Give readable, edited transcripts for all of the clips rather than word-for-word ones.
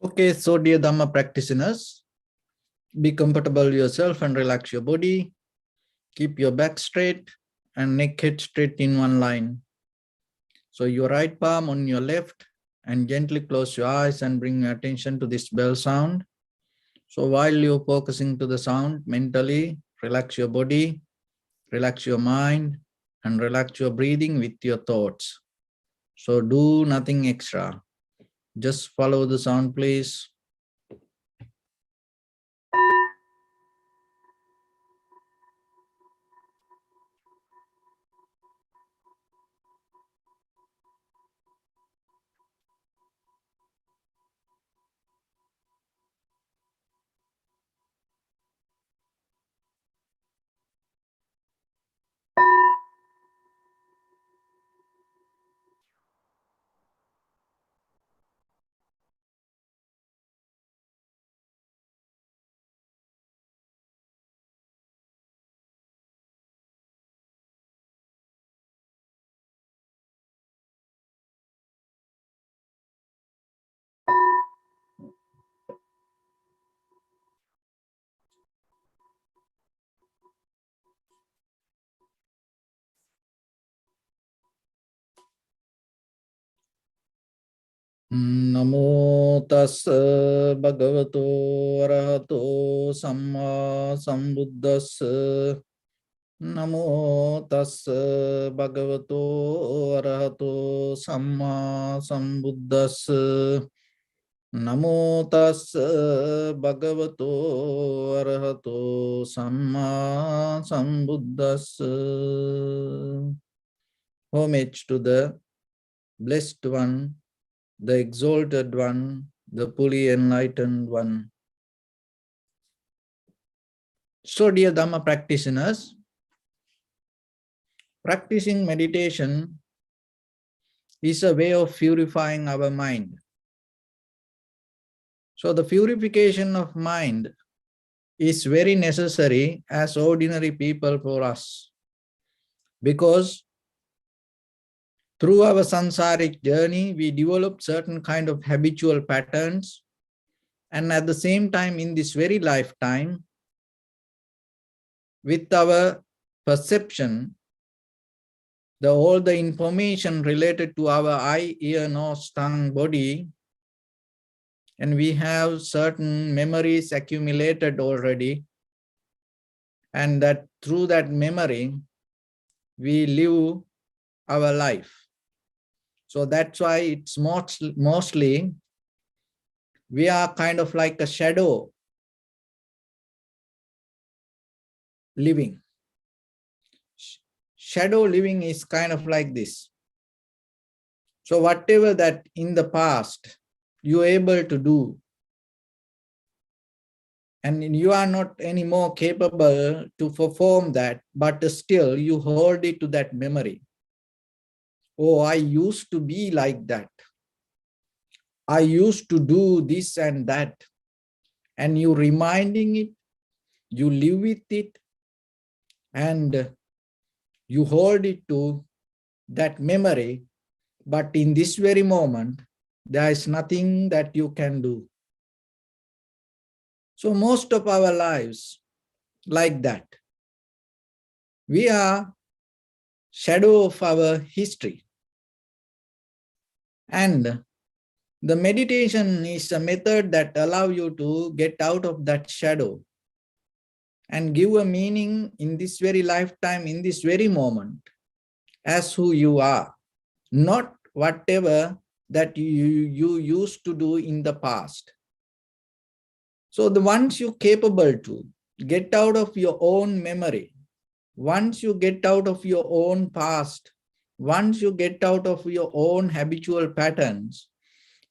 Okay, so dear Dhamma practitioners, be comfortable yourself and relax your body. Keep your back straight and neck head straight in one line. So your right palm on your left and gently close your eyes and bring your attention to this bell sound. So while you're focusing to the sound, mentally relax your body, relax your mind, and relax your breathing with your thoughts. So do nothing extra. Just follow the sound, please. Namo tassa bhagavato arahato samma sambuddhassa. Namo tassa bhagavato arahato samma sambuddhassa. Namo tassa bhagavato arahato samma sambuddhassa. Homage to the Blessed One, the Exalted One, the fully enlightened One. So, dear Dhamma practitioners, practicing meditation is a way of purifying our mind. So, the purification of mind is very necessary as ordinary people for us, because through our samsaric journey, we develop certain kind of habitual patterns, and at the same time, in this very lifetime, with our perception, all the information related to our eye, ear, nose, tongue, body, and we have certain memories accumulated already, and that through that memory, we live our life. So that's why it's mostly we are kind of like a shadow living. Shadow living is kind of like this. So whatever that in the past you're able to do, and you are not anymore capable to perform that, but still you hold it to that memory. Oh, I used to be like that. I used to do this and that. And you reminding it, you live with it, and you hold it to that memory. But in this very moment, there is nothing that you can do. So most of our lives like that. We are shadow of our history. And the meditation is a method that allows you to get out of that shadow and give a meaning in this very lifetime, in this very moment, as who you are, not whatever that you used to do in the past. So the once you're capable to get out of your own memory, once you get out of your own past, once you get out of your own habitual patterns,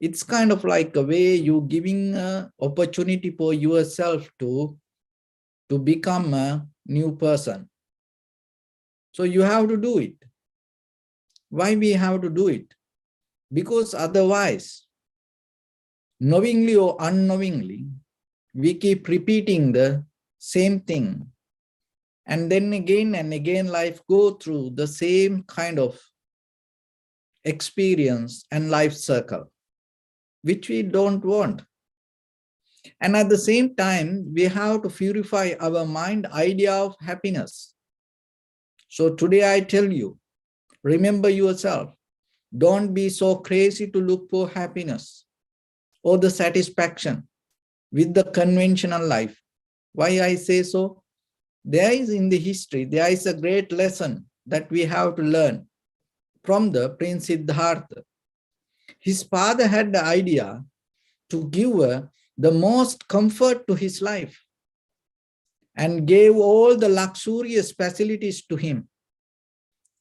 it's kind of like a way you're giving an opportunity for yourself to become a new person. So you have to do it. Why we have to do it? Because otherwise, knowingly or unknowingly, we keep repeating the same thing. And then again and again, life go through the same kind of experience and life circle, which we don't want. And at the same time, we have to purify our mind idea of happiness. So today I tell you, remember yourself. Don't be so crazy to look for happiness or the satisfaction with the conventional life. Why I say so? There is in the history, there is a great lesson that we have to learn from the Prince Siddhartha. His father had the idea to give the most comfort to his life and gave all the luxurious facilities to him.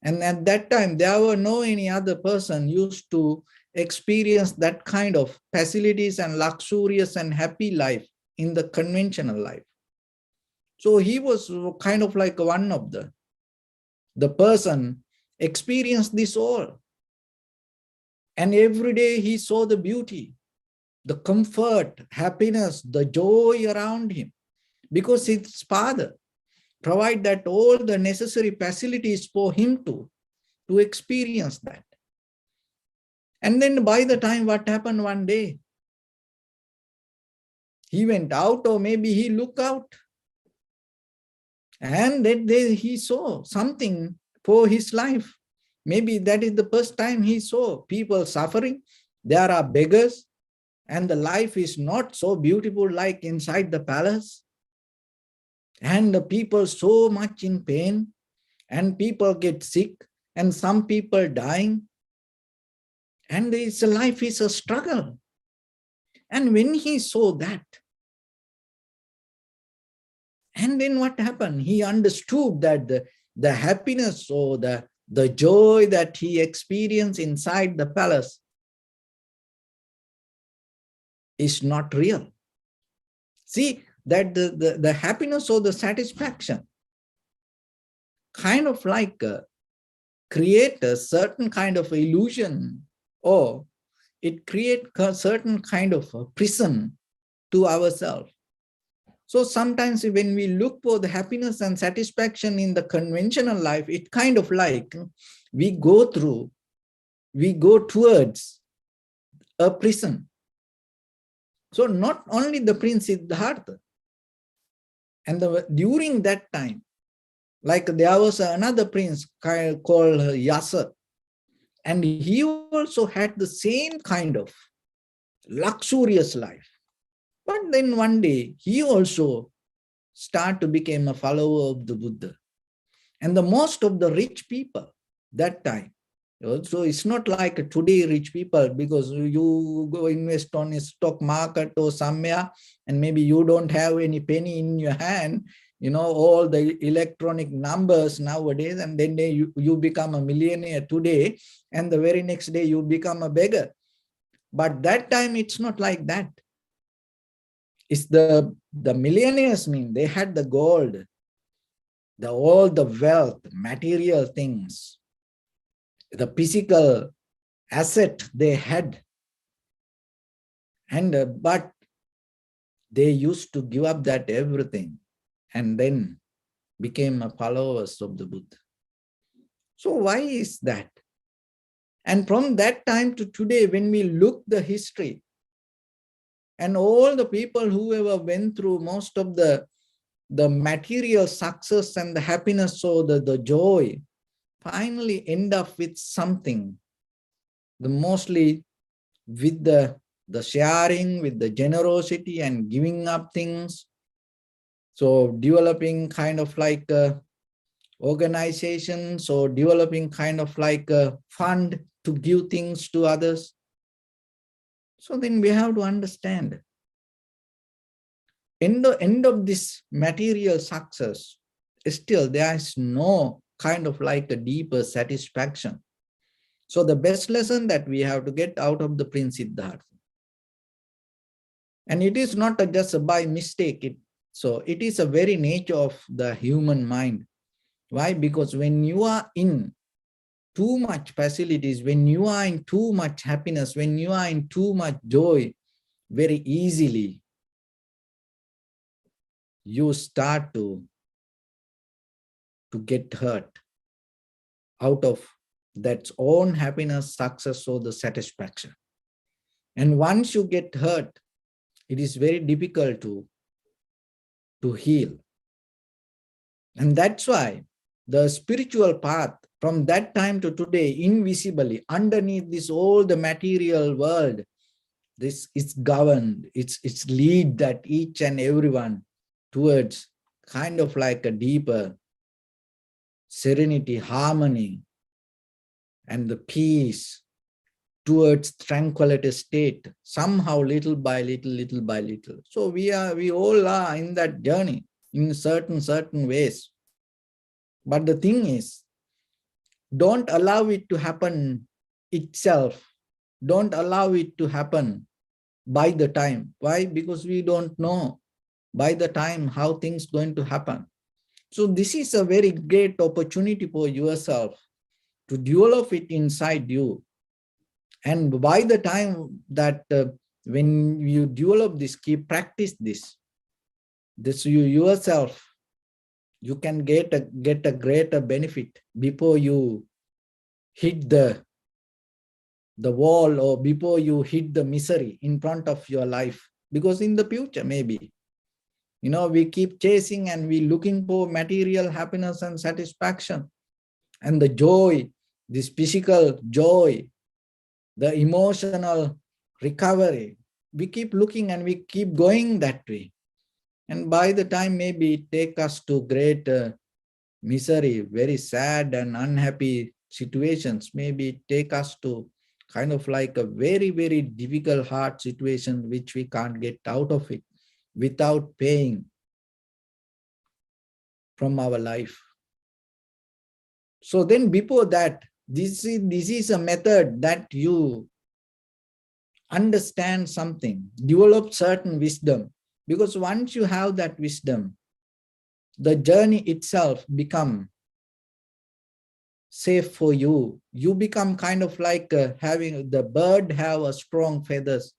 And at that time, there were no any other person used to experience that kind of facilities and luxurious and happy life in the conventional life. So he was kind of like one of the person experienced this all. And every day he saw the beauty, the comfort, happiness, the joy around him, because his father provide that all the necessary facilities for him to experience that. And then by the time what happened one day, he went out, or maybe he looked out, and that day he saw something for his life. Maybe that is the first time he saw people suffering. There are beggars, and the life is not so beautiful like inside the palace. And the people so much in pain, and people get sick, and some people dying. And this life is a struggle. And when he saw that, and then what happened? He understood that the happiness or the joy that he experienced inside the palace is not real. See, that the happiness or the satisfaction kind of like create a certain kind of illusion, or it creates a certain kind of a prison to ourselves. So sometimes when we look for the happiness and satisfaction in the conventional life, it kind of like we go towards a prison. So not only the Prince Siddhartha, and during that time, like there was another prince called Yasa, and he also had the same kind of luxurious life. But then one day, he also started to become a follower of the Buddha. And the most of the rich people that time, so it's not like today rich people, because you go invest on a stock market or somewhere, and maybe you don't have any penny in your hand, all the electronic numbers nowadays, and then you become a millionaire today, and the very next day you become a beggar. But that time it's not like that. It's the millionaires mean they had the gold, all the wealth, material things, the physical asset they had. And but they used to give up that everything and then became followers of the Buddha. So why is that? And from that time to today, when we look the history, and all the people who ever went through most of the material success and the happiness or the joy, finally end up with something, mostly with the sharing, with the generosity and giving up things. So developing kind of like organizations, or developing kind of like a fund to give things to others. So then we have to understand, in the end of this material success, still there is no kind of like a deeper satisfaction. So the best lesson that we have to get out of the Prince Siddhartha. And it is not just by mistake. So it is a very nature of the human mind. Why? Because when you are in too much facilities, when you are in too much happiness, when you are in too much joy, very easily you start to get hurt out of that own happiness, success, or the satisfaction. And once you get hurt, it is very difficult to heal. And that's why the spiritual path from that time to today, invisibly, underneath this all the material world, this is governed, it's lead that each and everyone towards kind of like a deeper serenity, harmony, and the peace, towards tranquility state, somehow little by little, little by little. So we all are in that journey in certain ways. But the thing is, don't allow it to happen itself. Don't allow it to happen by the time. Why? Because we don't know by the time how things going to happen. So this is a very great opportunity for yourself to develop it inside you. And by the time that when you develop this, keep practice this you yourself, you can get a greater benefit before you hit the wall, or before you hit the misery in front of your life. Because in the future, maybe, we keep chasing and we looking for material happiness and satisfaction and the joy, this physical joy, the emotional recovery. We keep looking and we keep going that way. And by the time maybe it take us to great misery, very sad and unhappy situations, maybe it take us to kind of like a very, very difficult, hard situation, which we can't get out of it without paying from our life. So then before that, this is a method that you understand something, develop certain wisdom. Because once you have that wisdom, the journey itself become safe for you. You become kind of like having the bird have a strong feathers,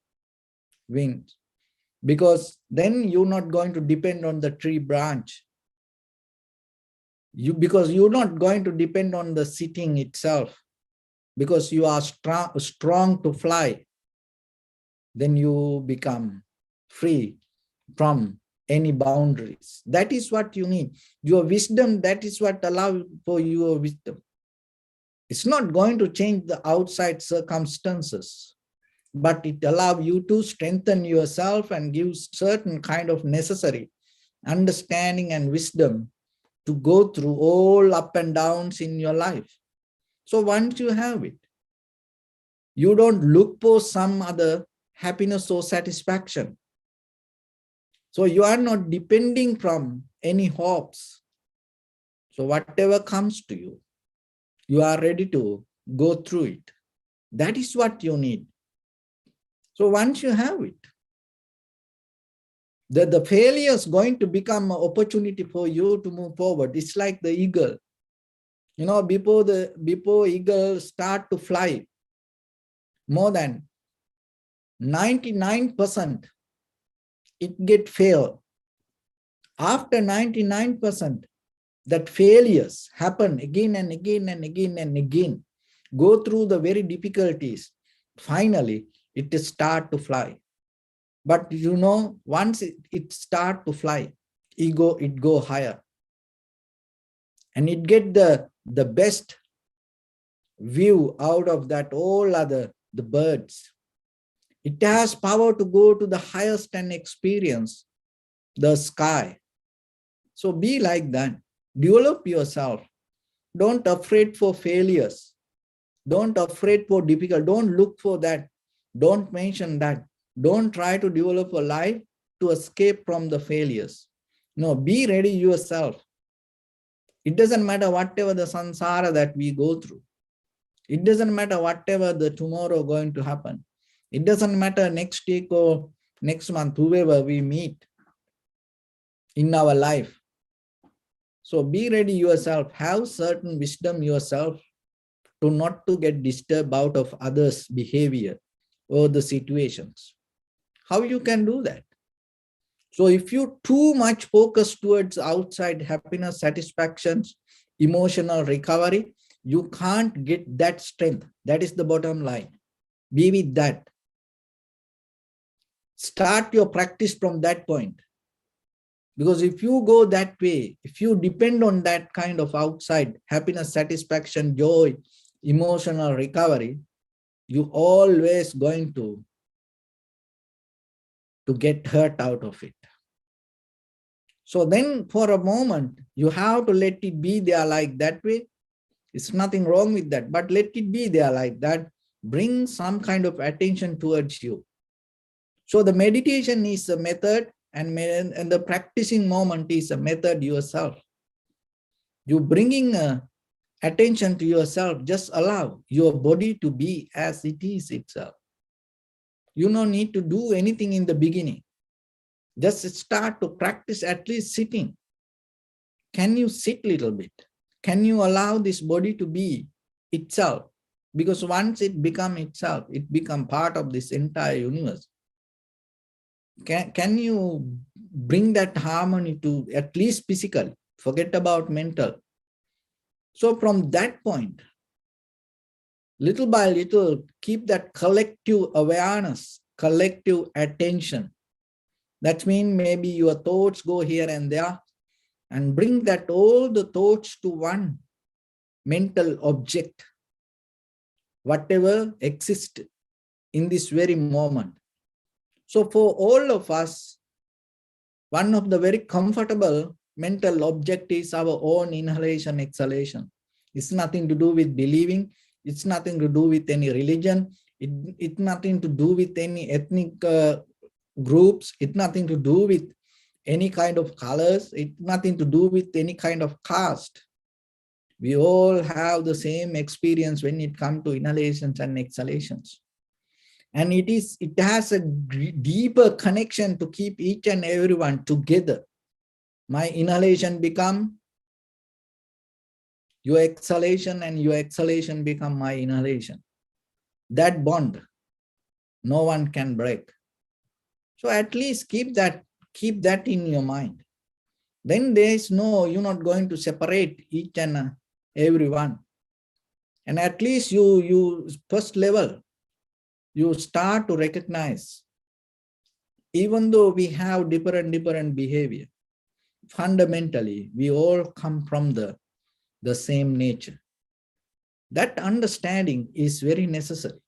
wings, because then you're not going to depend on the tree branch. Because you're not going to depend on the sitting itself, because you are strong to fly. Then you become free from any boundaries. That is what you need. Your wisdom, that is what allows for your wisdom. It's not going to change the outside circumstances, but it allows you to strengthen yourself and give certain kind of necessary understanding and wisdom to go through all up and downs in your life. So once you have it, you don't look for some other happiness or satisfaction. So you are not depending from any hopes. So whatever comes to you, you are ready to go through it. That is what you need. So once you have it, the failure is going to become an opportunity for you to move forward. It's like the eagle. Before eagle start to fly, more than 99% it get fail. After 99%, that failures happen again and again and again and again, go through the very difficulties. Finally, it start to fly. But once it start to fly, it go higher. And it get the best view out of that all the birds. It has power to go to the highest and experience the sky. So be like that. Develop yourself. Don't afraid for failures. Don't afraid for difficult. Don't look for that. Don't mention that. Don't try to develop a life to escape from the failures. No, be ready yourself. It doesn't matter whatever the samsara that we go through. It doesn't matter whatever the tomorrow going to happen. It doesn't matter next week or next month, whoever we meet in our life. So be ready yourself. Have certain wisdom yourself to not to get disturbed out of others' behavior or the situations. How you can do that? So if you too much focus towards outside happiness, satisfactions, emotional recovery, you can't get that strength. That is the bottom line. Be with that. Start your practice from that point. Because if you go that way, if you depend on that kind of outside happiness, satisfaction, joy, emotional recovery, you always going to get hurt out of it. So then for a moment, you have to let it be there like that way. It's nothing wrong with that, but let it be there like that. Bring some kind of attention towards you. So the meditation is a method, and the practicing moment is a method yourself. You bringing attention to yourself, just allow your body to be as it is itself. You don't need to do anything in the beginning. Just start to practice at least sitting. Can you sit a little bit? Can you allow this body to be itself? Because once it becomes itself, it becomes part of this entire universe. Can you bring that harmony to at least physical? Forget about mental. So from that point, little by little, keep that collective awareness, collective attention. That means maybe your thoughts go here and there, and bring that all the thoughts to one mental object, whatever exists in this very moment. So for all of us, one of the very comfortable mental object is our own inhalation, exhalation. It's nothing to do with believing. It's nothing to do with any religion. It's nothing to do with any ethnic groups. It's nothing to do with any kind of colors. It's nothing to do with any kind of caste. We all have the same experience when it comes to inhalations and exhalations. And it has a deeper connection to keep each and everyone together. My inhalation become your exhalation, and your exhalation become my inhalation. That bond, no one can break. So at least keep that in your mind. Then there is you're not going to separate each and everyone. And at least you first level, you start to recognize, even though we have different behavior, fundamentally, we all come from the same nature. That understanding is very necessary.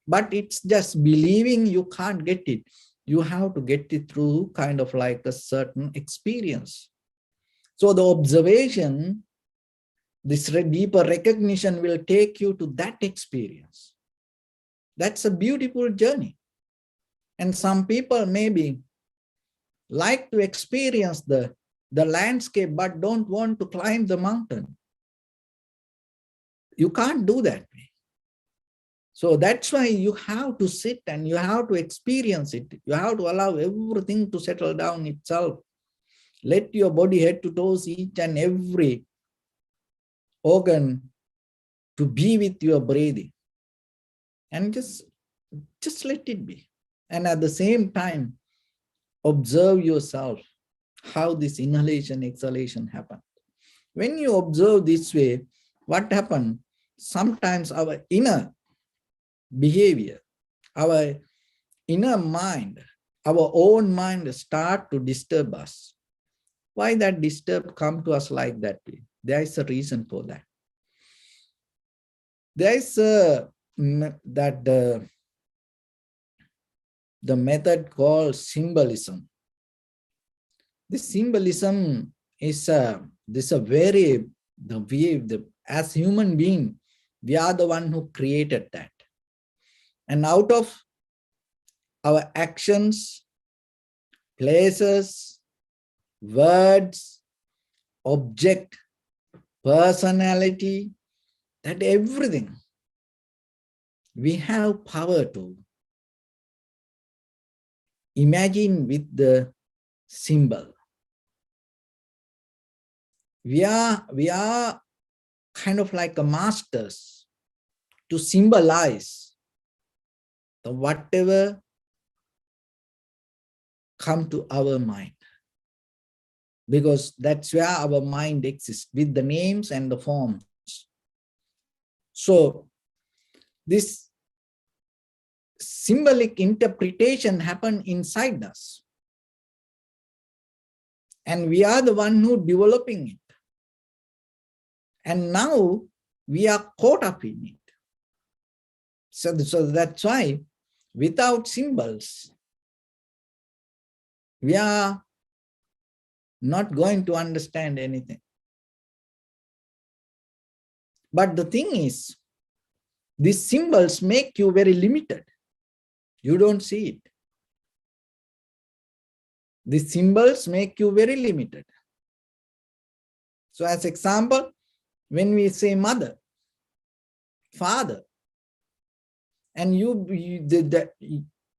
But it's just believing you can't get it. You have to get it through kind of like a certain experience. So the observation, this deeper recognition will take you to that experience. That's a beautiful journey. And some people maybe like to experience the landscape, but don't want to climb the mountain. You can't do that way. So that's why you have to sit and you have to experience it. You have to allow everything to settle down itself. Let your body head to toes, each and every organ to be with your breathing. And just let it be. And at the same time, observe yourself how this inhalation, exhalation happen. When you observe this way, what happens? Sometimes our inner behavior, our inner mind, our own mind start to disturb us. Why that disturb come to us like that way? There is a reason for that. There is the method called symbolism. This symbolism is as human being, we are the one who created that. And out of our actions, places, words, object, personality, that everything, we have power to imagine with the symbol. We are kind of like a masters to symbolize the whatever come to our mind, because that's where our mind exists, with the names and the forms. So this symbolic interpretation happen inside us. And we are the one who developing it. And now we are caught up in it. So that's why without symbols, we are not going to understand anything. But the thing is, these symbols make you very limited. You don't see it. These symbols make you very limited. So as example, when we say mother, father, and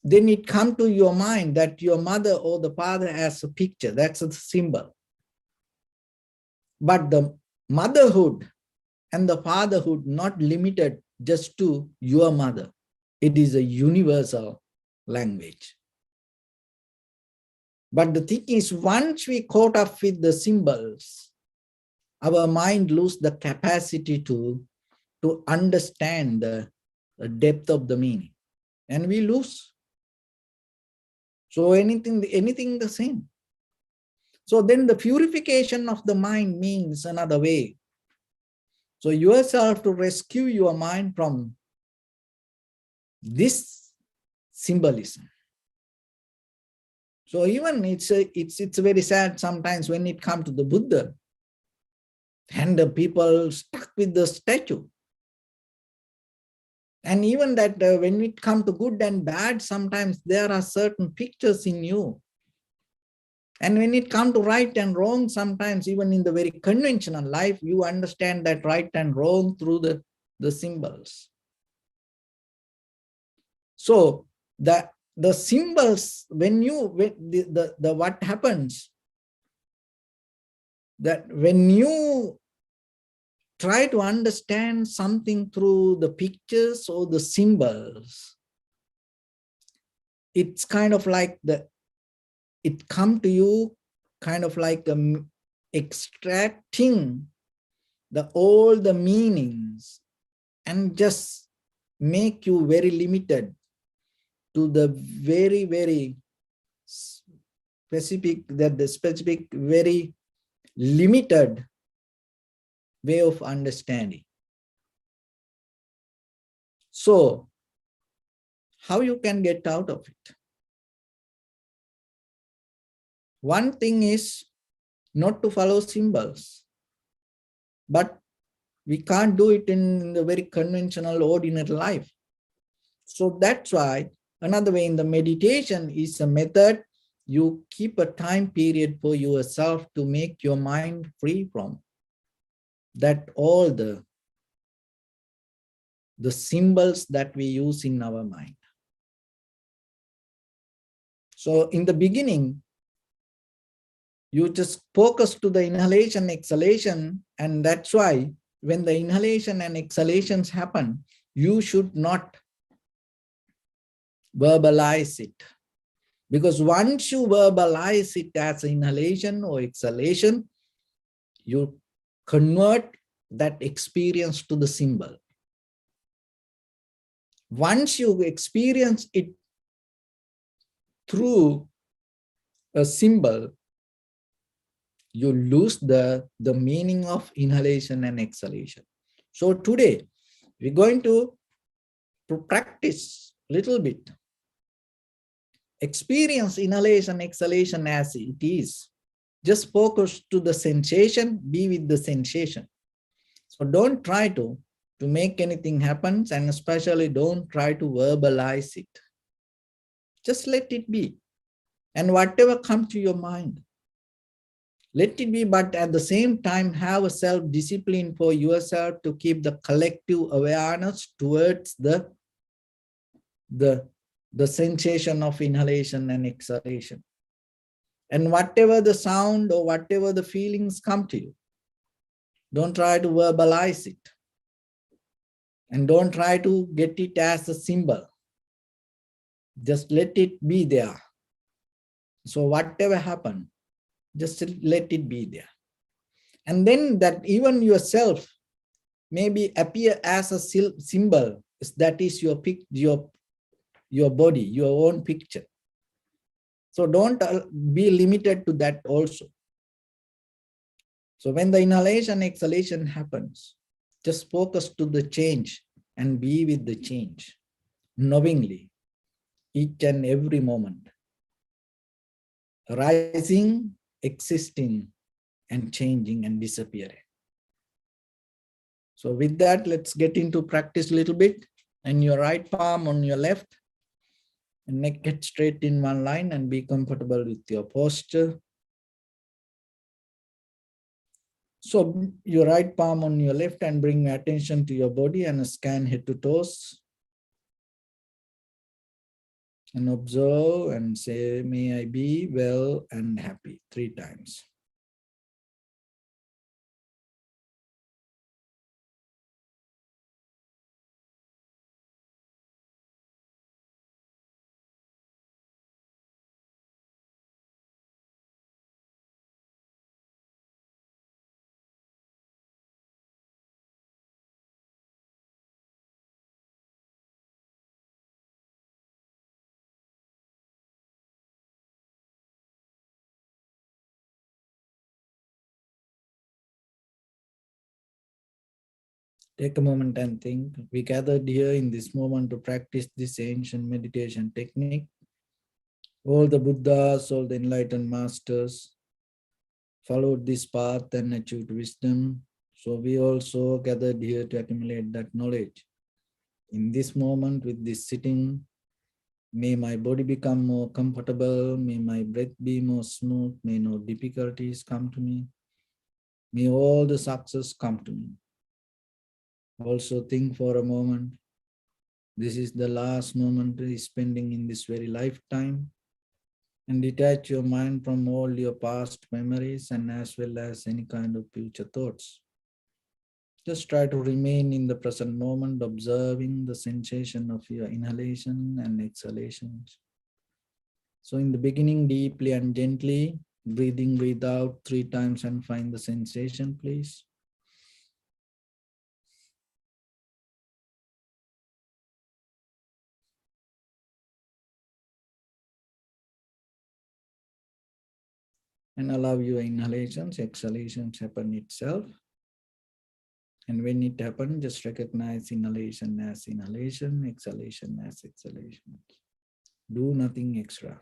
then it come to your mind that your mother or the father has a picture, that's a symbol. But the motherhood and the fatherhood not limited just to your mother. It is a universal language. But the thing is, once we caught up with the symbols, our mind loses the capacity to understand the depth of the meaning. And we lose. So anything the same. So then the purification of the mind means another way. So yourself to rescue your mind from this symbolism. So even it's very sad sometimes when it comes to the Buddha and the people stuck with the statue. And even that when it comes to good and bad, sometimes there are certain pictures in you. And when it comes to right and wrong, sometimes even in the very conventional life, you understand that right and wrong through the symbols. So the symbols, what happens, that when you try to understand something through the pictures or the symbols, it's kind of like it come to you kind of like extracting all the meanings and just make you very limited to the very, very specific, very limited way of understanding. So how you can get out of it? One thing is not to follow symbols, but we can't do it in the very conventional, ordinary life. So that's why another way in the meditation is a method. You keep a time period for yourself to make your mind free from that, all the symbols that we use in our mind. So in the beginning, you just focus to the inhalation, exhalation, and that's why when the inhalation and exhalations happen, you should not verbalize it. Because once you verbalize it as inhalation or exhalation, you convert that experience to the symbol. Once you experience it through a symbol, you lose the meaning of inhalation and exhalation. So today, we're going to practice a little bit. Experience inhalation, exhalation as it is. Just focus to the sensation, be with the sensation. So don't try to make anything happen, and especially don't try to verbalize it. Just let it be. And whatever comes to your mind, let it be, but at the same time, have a self-discipline for yourself to keep the collective awareness towards the sensation of inhalation and exhalation. And whatever the sound or whatever the feelings come to you, don't try to verbalize it. And don't try to get it as a symbol. Just let it be there. So whatever happens, just let it be there. And then that even yourself maybe appear as a symbol, that is your your body, your own picture. So don't be limited to that also. So when the inhalation, exhalation happens, just focus to the change and be with the change, knowingly, each and every moment. Rising, existing, and changing and disappearing. So with that, let's get into practice a little bit. And your right palm on your left, and neck get straight in one line and be comfortable with your posture. So your right palm on your left and bring attention to your body and scan head to toes. And observe and say, may I be well and happy 3 times. Take a moment and think. We gathered here in this moment to practice this ancient meditation technique. All the Buddhas, all the enlightened masters followed this path and achieved wisdom. So we also gathered here to accumulate that knowledge. In this moment with this sitting, may my body become more comfortable, may my breath be more smooth, may no difficulties come to me, may all the success come to me. Also think for a moment, this is the last moment spending in this very lifetime, and detach your mind from all your past memories and as well as any kind of future thoughts. Just try to remain in the present moment, observing the sensation of your inhalation and exhalations. So in the beginning, deeply and gently, breathe out 3 times and find the sensation, please. And allow your inhalations, exhalations happen itself. And when it happens, just recognize inhalation as inhalation, exhalation as exhalation. Do nothing extra.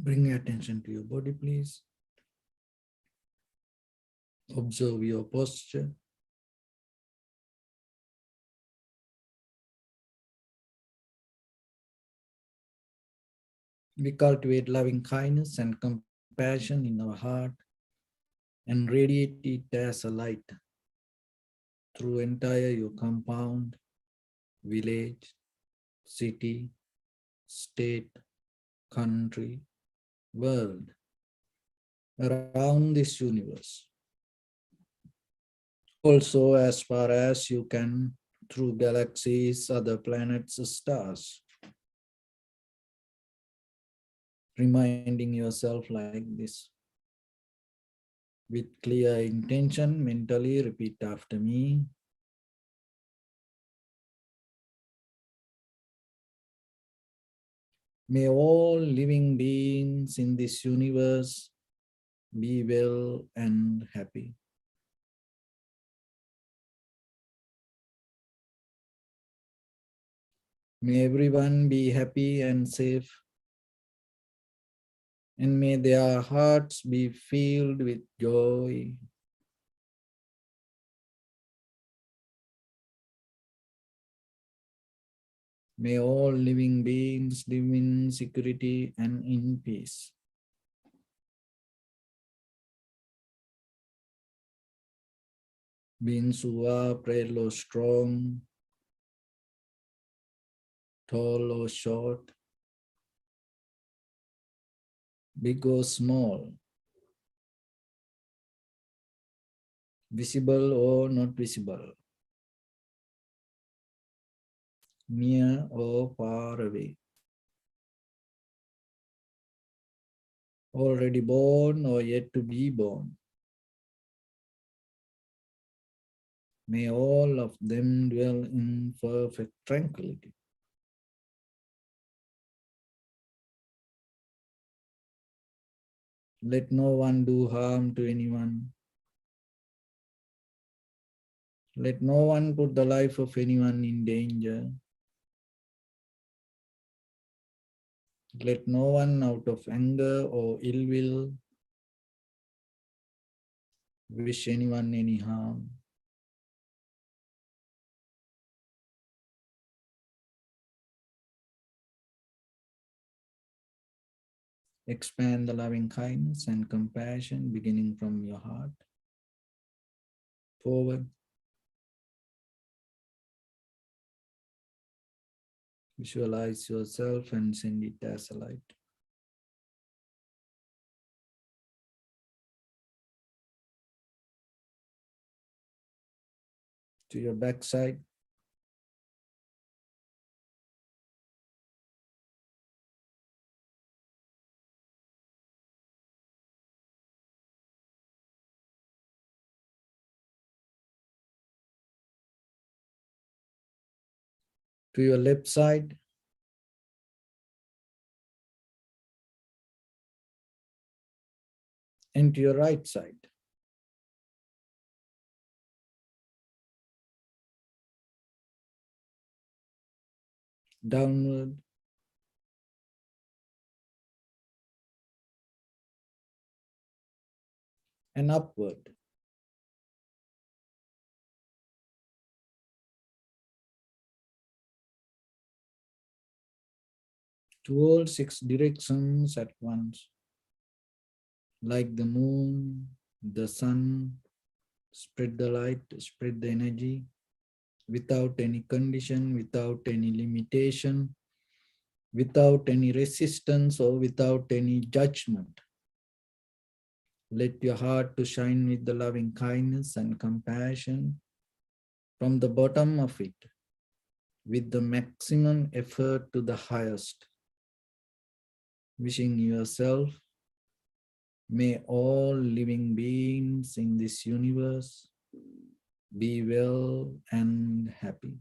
Bring your attention to your body, please. Observe your posture. We cultivate loving kindness and compassion in our heart and radiate it as a light through entire your compound, village, city, state, country, world, around this universe. Also, as far as you can, through galaxies, other planets, stars. Reminding yourself like this. With clear intention, mentally repeat after me. May all living beings in this universe be well and happy. May everyone be happy and safe. And may their hearts be filled with joy. May all living beings live in security and in peace. Beings who are frail or strong, tall or short, big or small, visible or not visible, near or far away, already born or yet to be born. May all of them dwell in perfect tranquility. Let no one do harm to anyone. Let no one put the life of anyone in danger. Let no one out of anger or ill will wish anyone any harm. Expand the loving kindness and compassion beginning from your heart forward. Visualize yourself and send it as a light. To your backside. To your left side. And to your right side. Downward. And upward. To all 6 directions at once. Like the moon, the sun, spread the light, spread the energy, without any condition, without any limitation, without any resistance or without any judgment. Let your heart to shine with the loving kindness and compassion from the bottom of it, with the maximum effort to the highest. Wishing yourself, may all living beings in this universe be well and happy.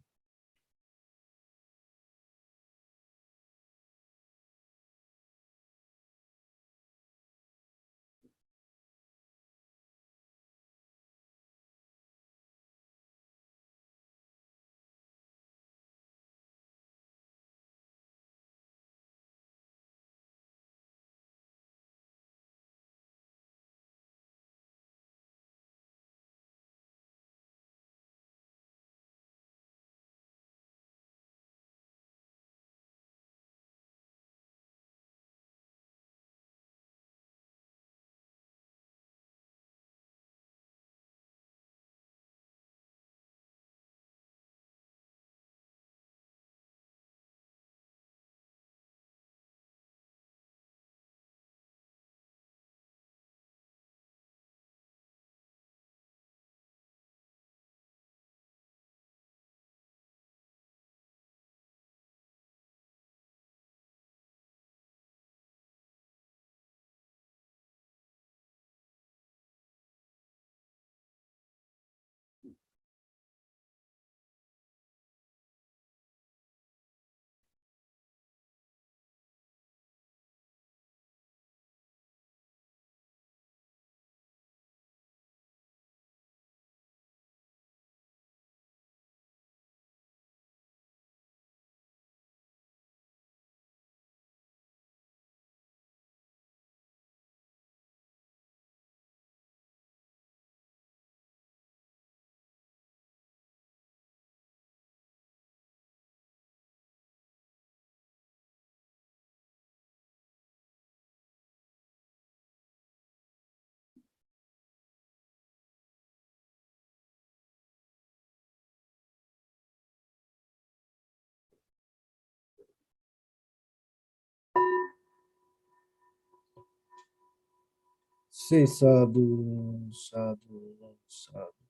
Say sadhu, sadhu, sadhu.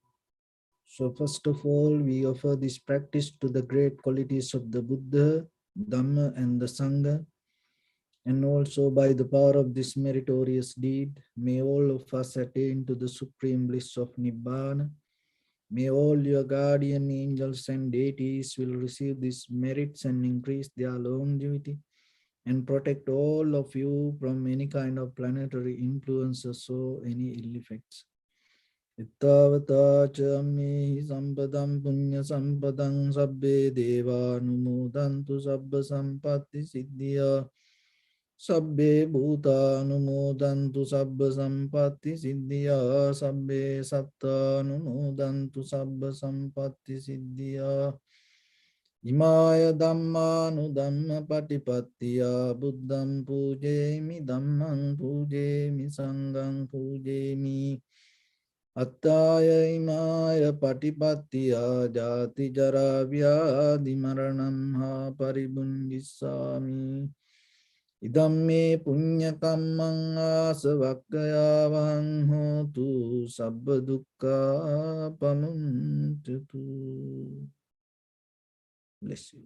So first of all, we offer this practice to the great qualities of the Buddha, Dhamma and the Sangha. And also by the power of this meritorious deed, may all of us attain to the supreme bliss of Nibbana. May all your guardian angels and deities will receive these merits and increase their longevity and protect all of you from any kind of planetary influences or any ill effects. Ittavata cha me sampadam punya sampadam sabbe deva numodantu sabba sampatti siddhya sabbe bhuta numodantu sabba sampatti siddhya sabbe satta numodantu sabba sampatti siddhya Imaya dhamma nu dhamma patipattiya buddham pujemi dhammam pujemi sangham pujemi Attaya imaya patipattiya jati jara vyadhi maranam ha paribundissami Idamme punya kammang asavakkaya vahang hotu sabba dukkha pamuntutu. Bless you.